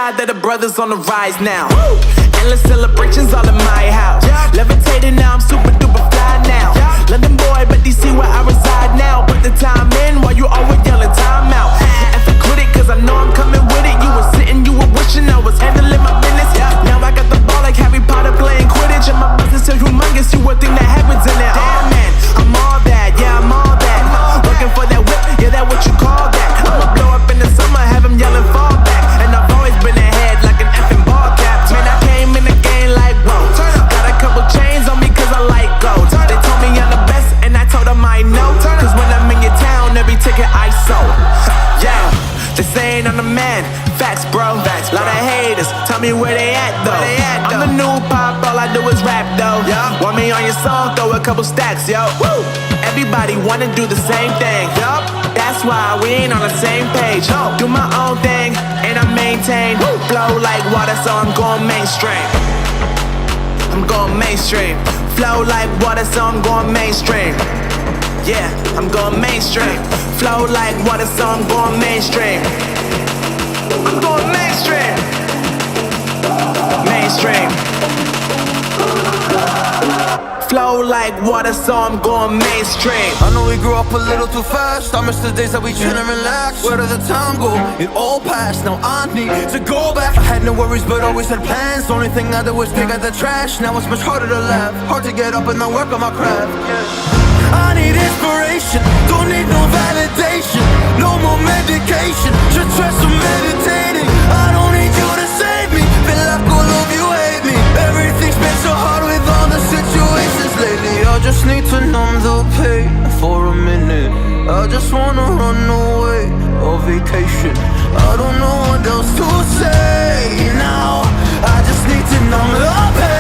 glad that the brothers on the rise now. Endless celebrations all in my house. Levitating now, I'm super duper fly now. London boy, but DC where I reside now. Put the time in while you always yelling time out. And quit it, cause I know I'm coming with it. You were sitting, you were wishing I was handling my business. Now I got the ball like Harry Potter playing Quidditch. And my business is humongous, you would think that happens in it. Oh man, I'm all that, yeah, I'm all that. Looking for that whip, yeah, that what you call that. I'ma blow up in the summer, have him yelling fall back. And I've always been ahead like an effing ball cap. Man, I came in the game like, whoa. Got a couple chains on me cause I like gold. They told me I'm the best and I told them I know. Cause when I'm in your town, every ticket I sold. Yeah, they saying I'm the man. Facts, bro. Lot of haters, tell me where they at though. I'm the new pop, all I do is rap though. Want me on your song, throw a couple stacks, yo. Woo! Everybody wanna do the same thing. That's why we ain't on the same page. Do my own thing and I maintain. Flow like water, so I'm going mainstream. I'm going mainstream. Flow like water, so I'm going mainstream. Yeah, I'm going mainstream. Flow like water, so I'm going mainstream. I'm going mainstream. Mainstream. Flow like water, so I'm going mainstream. I know we grew up a little too fast. I miss the days that we chill and relax. Where did the time go? It all passed, now I need to go back. I had no worries but always had plans. The only thing I did was pick out the trash. Now it's much harder to laugh, hard to get up and not work on my craft. I need inspiration, don't need no validation. No more medication, just try some meditating. I don't need you to save me, feel like all of you hate me. Everything's been so hard with all the situations lately. I just need to numb the pain for a minute. I just wanna run away on vacation. I don't know what else to say now. I just need to numb the pain.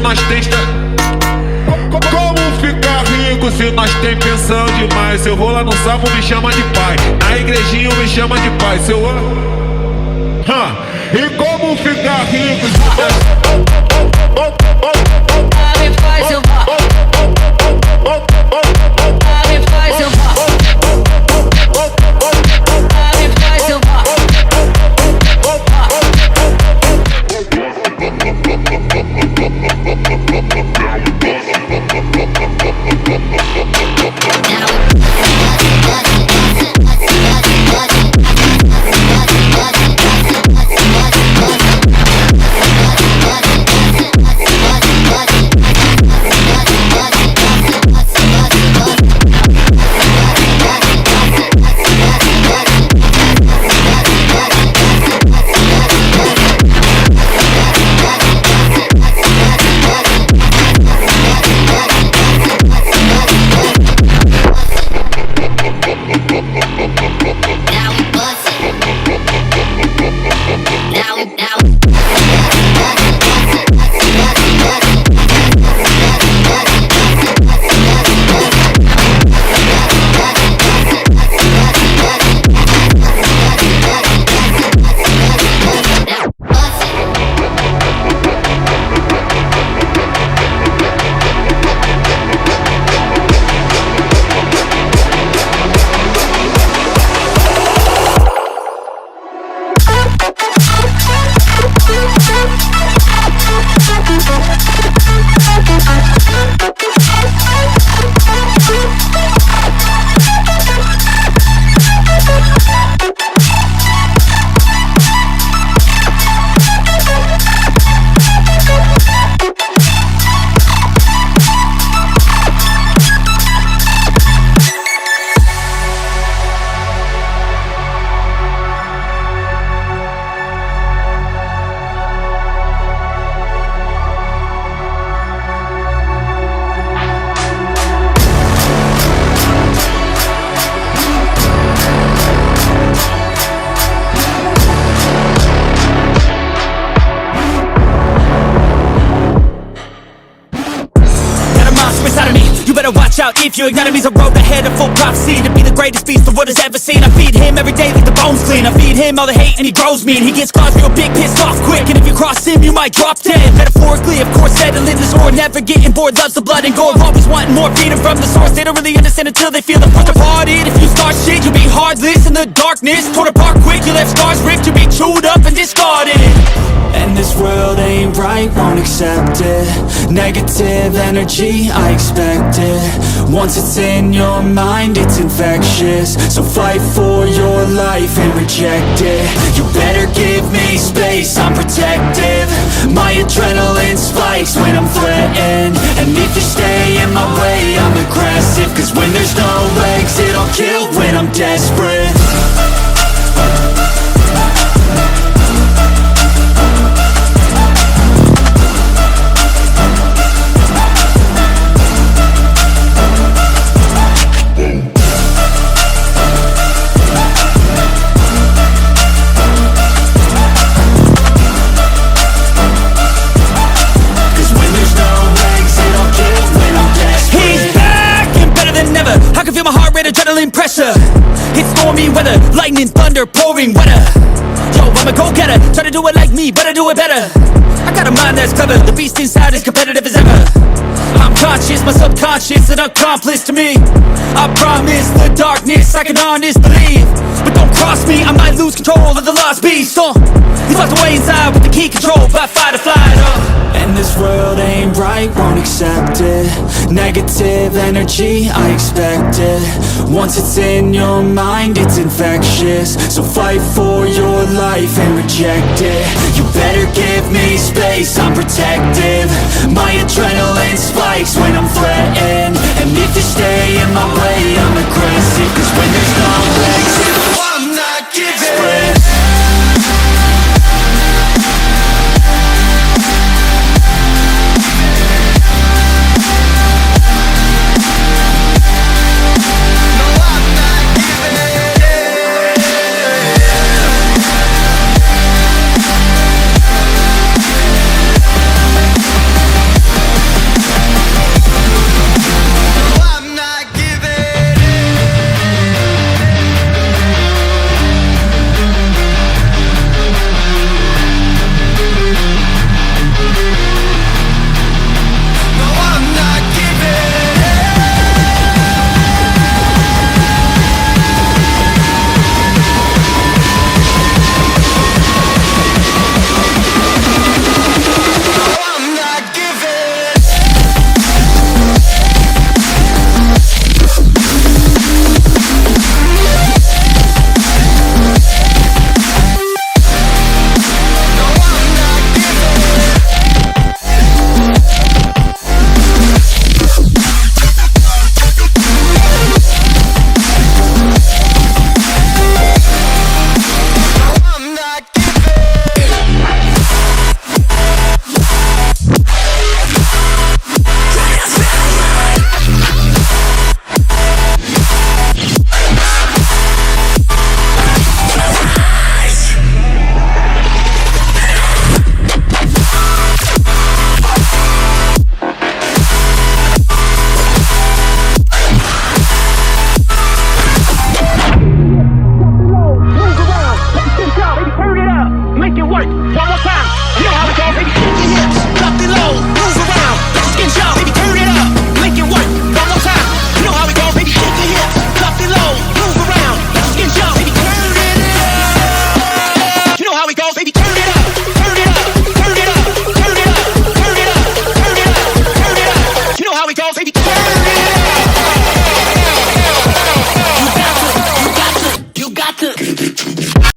nós tem... Como ficar rico se nós tem pensão demais? Se eu vou lá no sapo, me chama de pai. Na igrejinha, me chama de pai. Se eu... E como ficar rico se nós... Me faz eu vá. Me faz eu vá. Me faz eu vá. Watch out if your enemy's a road ahead of full prophecy to be the greatest beast the world has ever seen. I feed him every day like the bones clean. I feed him all the hate and he grows me, and he gets claws real big, pissed off quick. And if you cross him, you might drop dead. Metaphorically, of course, settling the score, never getting bored, loves the blood and gore, always wanting more, freedom from the source. They don't really understand until they feel the force departed. If you start shit, you'll be heartless in the darkness, torn apart quick. You left scars ripped, you'll be chewed up and discarded. And this world ain't right, won't accept it. Negative energy, I expect it. Once it's in your mind, it's infectious. So fight for your life and reject it. You better give me space, I'm protective. My adrenaline spikes when I'm threatened. And if you stay in my way, I'm aggressive. Cause when there's no exit, I'll kill when I'm desperate. Adrenaline pressure, it's stormy weather, lightning, thunder, pouring weather. Yo, I'm a go-getter, try to do it like me, but I do it better. I got a mind that's clever, the beast inside is competitive as ever. I'm conscious, my subconscious, an accomplice to me. I promise the darkness, I can honest believe. But don't cross me, I might lose control of the lost beast. He's locked away inside with the key controlled by fight or flight. And this world ain't right, won't accept it. Negative energy, I expect it. Once it's in your mind, it's infectious. So fight for your life and reject it. You better give me space, I'm protective. My adrenaline spikes when I'm threatened. And if you stay in my way, I'm aggressive. Cause when there's no exit,